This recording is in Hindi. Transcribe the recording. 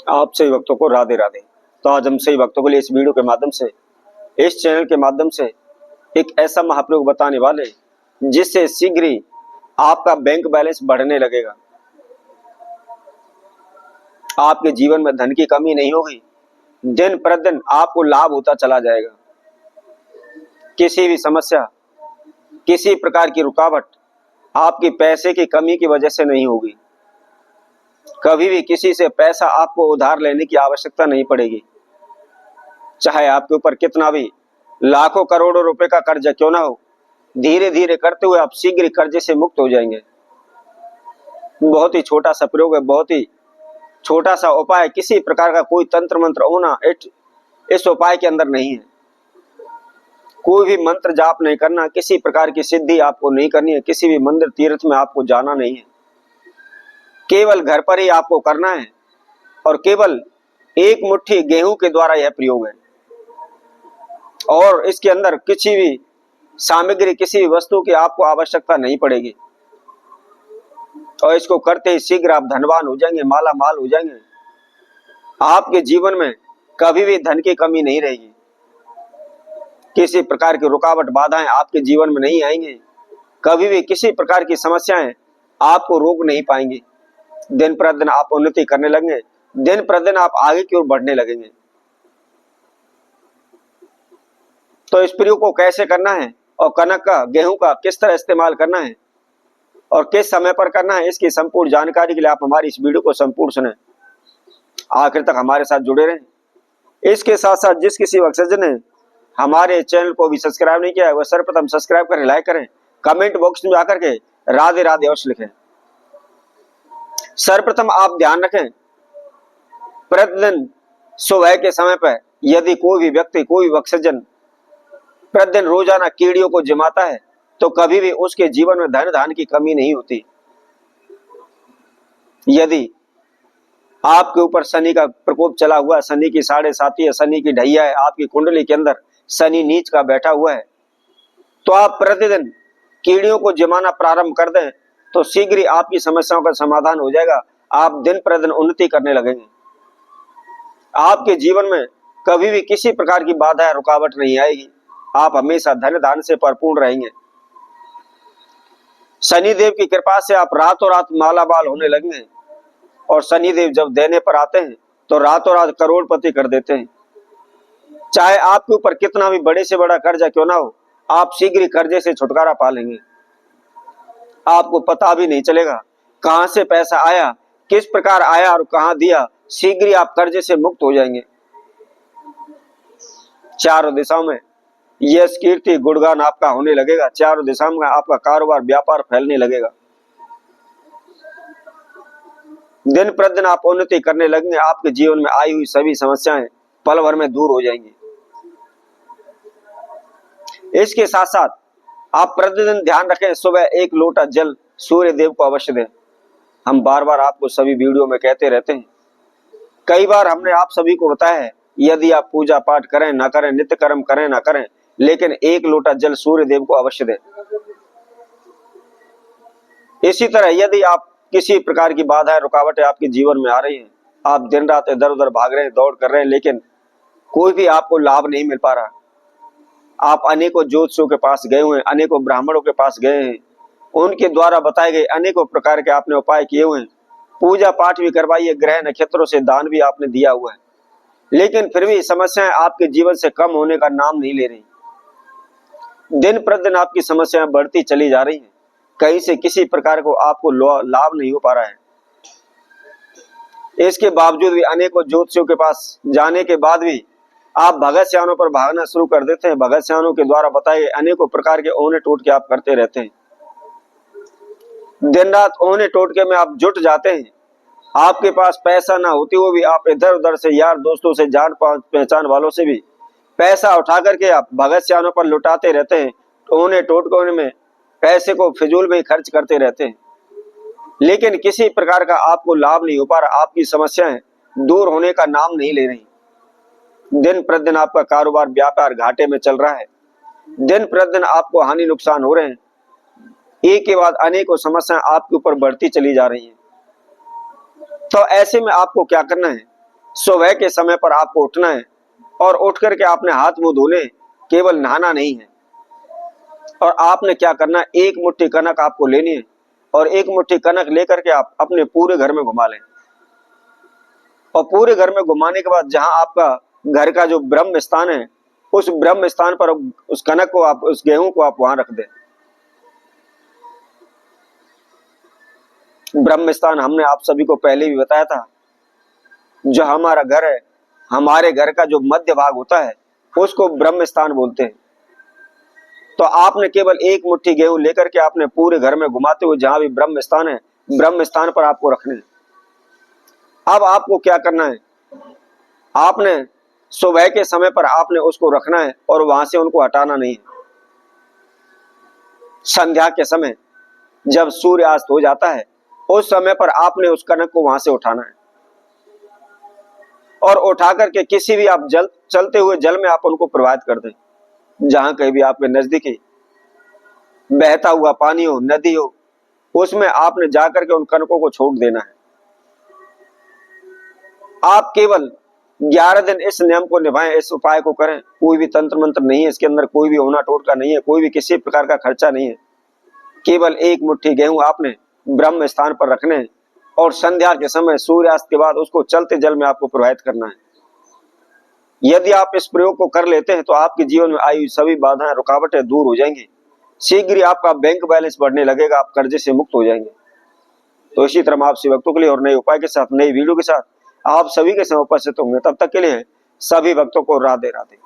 आप सभी भक्तों को राधे राधे। तो आज हम सभी भक्तों के लिए इस वीडियो के माध्यम से, इस चैनल के माध्यम से एक ऐसा महाप्रयोग बताने वाले जिससे शीघ्र ही आपका बैंक बैलेंस बढ़ने लगेगा, आपके जीवन में धन की कमी नहीं होगी, दिन प्रतिदिन आपको लाभ होता चला जाएगा। किसी भी समस्या, किसी प्रकार की रुकावट आपकी पैसे की कमी की वजह से नहीं होगी। कभी भी किसी से पैसा आपको उधार लेने की आवश्यकता नहीं पड़ेगी। चाहे आपके ऊपर कितना भी लाखों करोड़ों रुपए का कर्जा क्यों ना हो, धीरे धीरे करते हुए आप शीघ्र कर्जे से मुक्त हो जाएंगे। बहुत ही छोटा सा प्रयोग है, बहुत ही छोटा सा उपाय, किसी प्रकार का कोई तंत्र मंत्र होना इस उपाय के अंदर नहीं है। कोई भी मंत्र जाप नहीं करना, किसी प्रकार की सिद्धि आपको नहीं करनी है, किसी भी मंदिर तीर्थ में आपको जाना नहीं है। केवल घर पर ही आपको करना है और केवल एक मुट्ठी गेहूं के द्वारा यह प्रयोग है। और इसके अंदर किसी भी सामग्री, किसी भी वस्तु की आपको आवश्यकता नहीं पड़ेगी। और इसको करते ही शीघ्र आप धनवान हो जाएंगे, माला माल हो जाएंगे। आपके जीवन में कभी भी धन की कमी नहीं रहेगी। किसी प्रकार की रुकावट, बाधाएं आपके जीवन में नहीं आएंगी। कभी भी किसी प्रकार की समस्याएं आपको रोक नहीं पाएंगी। दिन प्रतिदिन आप उन्नति करने लगेंगे, दिन प्रतिदिन आप आगे की ओर बढ़ने लगेंगे। तो इस प्रयोग को कैसे करना है और कनक का, गेहूं का किस तरह इस्तेमाल करना है और किस समय पर करना है, इसकी संपूर्ण जानकारी के लिए आप हमारी इस वीडियो को संपूर्ण सुने, आखिर तक हमारे साथ जुड़े रहें। इसके साथ साथ जिस किसी वक्त ने हमारे चैनल को भी सब्सक्राइब नहीं किया है, वह सर्वप्रथम सब्सक्राइब करें, लाइक करें, कमेंट बॉक्स में जाकर के राधे राधे अवश्य लिखें। सर्वप्रथम आप ध्यान रखें, प्रतिदिन सुबह के समय पर यदि कोई भी व्यक्ति, कोई भी वत्सजन प्रतिदिन रोजाना कीड़ियों को जिमाता है तो कभी भी उसके जीवन में धन धान की कमी नहीं होती। यदि आपके ऊपर शनि का प्रकोप चला हुआ है, शनि की 7.5 है, शनि की ढैया है, आपकी कुंडली के अंदर शनि नीच का बैठा हुआ है, तो आप प्रतिदिन कीड़ियों को जिमाना प्रारंभ कर दें तो शीघ्र ही आपकी समस्याओं का समाधान हो जाएगा। आप दिन प्रतिदिन उन्नति करने लगेंगे। आपके जीवन में कभी भी किसी प्रकार की बाधा, रुकावट नहीं आएगी। आप हमेशा धन धान से परिपूर्ण रहेंगे। शनिदेव की कृपा से आप रातों रात मालामाल होने लगेंगे। और शनिदेव जब देने पर आते हैं तो रातों रात करोड़पति कर देते हैं। चाहे आपके ऊपर कितना भी बड़े से बड़ा कर्जा क्यों ना हो, आप शीघ्र कर्जे से छुटकारा पा लेंगे। आपको पता भी नहीं चलेगा कहां से पैसा आया, किस प्रकार आया और कहां दिया। शीघ्र ही आप कर्जे से मुक्त हो जाएंगे। चारों दिशाओं में यश, कीर्ति, गुणगान आपका होने लगेगा। चारों दिशाओं में आपका कारोबार, व्यापार फैलने लगेगा। दिन प्रतिदिन आप उन्नति करने लगेंगे। आपके जीवन में आई हुई सभी समस्याएं पल भर में दूर हो जाएंगी। इसके साथ साथ आप प्रतिदिन ध्यान रखें, सुबह 1 लोटा जल सूर्य देव को अवश्य दें। हम बार बार आपको सभी वीडियो में कहते रहते हैं, कई बार हमने आप सभी को बताया है, यदि आप पूजा पाठ करें ना करें, नित्य कर्म करें ना करें, लेकिन 1 लोटा जल सूर्य देव को अवश्य दें। इसी तरह यदि आप किसी प्रकार की बाधाएं, रुकावटें आपके जीवन में आ रही हैं, आप दिन रात इधर उधर भाग रहे हैं, दौड़ कर रहे हैं, लेकिन कोई भी आपको लाभ नहीं मिल पा रहा। आप अनेकों ज्योतिषियों के पास गए हुए हैं, अनेकों ब्राह्मणों के पास गए हैं, उनके द्वारा बताए गए अनेकों प्रकार के आपने उपाय किए हुए हैं, पूजा पाठ भी करवाइए, ग्रह नक्षत्रों से दान भी आपने दिया हुआ है, लेकिन फिर भी समस्याएं आपके जीवन से कम होने का नाम नहीं ले रही। दिन प्रतिदिन आपकी समस्याएं बढ़ती चली जा रही हैं। कहीं से किसी प्रकार को आपको लाभ नहीं हो पा रहा है। इसके बावजूद भी अनेकों ज्योतिषियों के पास जाने के बाद भी आप भगत सियानों पर भागना शुरू कर देते हैं। भगत सियानों के द्वारा बताए अनेकों प्रकार के ओने टोटके आप करते रहते हैं। दिन रात ओने टोटके में आप जुट जाते हैं। आपके पास पैसा ना होते हुए भी आप इधर उधर से, यार दोस्तों से, जान पहचान वालों से भी पैसा उठा करके आप भगत सियानों पर लुटाते रहते हैं। ओने टोटकों में पैसे को फिजूल में खर्च करते रहते हैं, लेकिन किसी प्रकार का आपको लाभ नहीं हो पा रहा। आपकी समस्याएं दूर होने का नाम नहीं ले रही। दिन प्रतिदिन आपका कारोबार, व्यापार घाटे में चल रहा है। दिन प्रतिदिन आपको हानि नुकसान हो रहे हैं। एक के बाद अनेकों समस्याएं आपके ऊपर बढ़ती चली जा रही हैं। तो ऐसे में आपको क्या करना है, सुबह के समय पर आपको उठना है और उठ करके आपने हाथ मुंह धोने, केवल नहाना नहीं है। और आपने क्या करना है, एक मुट्ठी कनक आपको लेनी है और एक मुट्ठी कनक लेकर के आप अपने पूरे घर में घुमा लें। और पूरे घर में घुमाने के बाद जहां आपका घर का जो ब्रह्म स्थान है, उस ब्रह्म स्थान पर उस कनक को आप, उस गेहूं को आप वहां रख दें। ब्रह्म स्थान हमने आप सभी को पहले भी बताया था। जो हमारा घर है, हमारे घर का जो मध्य भाग होता है, उसको ब्रह्म स्थान बोलते हैं। तो आपने केवल एक मुट्ठी गेहूं लेकर के आपने पूरे घर में घुमाते हुए जहां भी ब्रह्म स्थान है, ब्रह्म स्थान पर आपको रखने हैं। अब आपको क्या करना है, आपने सुबह के समय पर आपने उसको रखना है और वहां से उनको हटाना नहीं है। संध्या के समय जब सूर्यास्त हो जाता है, उस समय पर आपने उस कनक को वहां से उठाना है और उठा करके किसी भी आप चलते हुए जल में आप उनको प्रवाहित कर दें। जहां कहीं भी आपके नजदीकी बहता हुआ पानी हो, नदी हो, उसमें आपने जाकर के उन कनकों को छोड़ देना है। आप केवल 11 दिन इस नियम को निभाएं, इस उपाय को करें। कोई भी तंत्र मंत्र नहीं है इसके अंदर, कोई भी होना टोटका नहीं है, कोई भी किसी प्रकार का खर्चा नहीं है। केवल एक मुट्ठी गेहूं आपने ब्रह्म स्थान पर रखने हैं और संध्या के समय सूर्यास्त के बाद उसको चलते जल में आपको प्रवाहित करना है। यदि आप इस प्रयोग को कर लेते हैं तो आपके जीवन में आई सभी बाधाएं, रुकावटें दूर हो जाएंगी। शीघ्र ही आपका बैंक बैलेंस बढ़ने लगेगा, आप कर्जे से मुक्त हो जाएंगे। तो इसी तरह आपसे भक्तों के लिए और नए उपाय के साथ, नई वीडियो के साथ आप सभी के समय उपस्थित होंगे। तब तक के लिए सभी भक्तों को राधे राधे।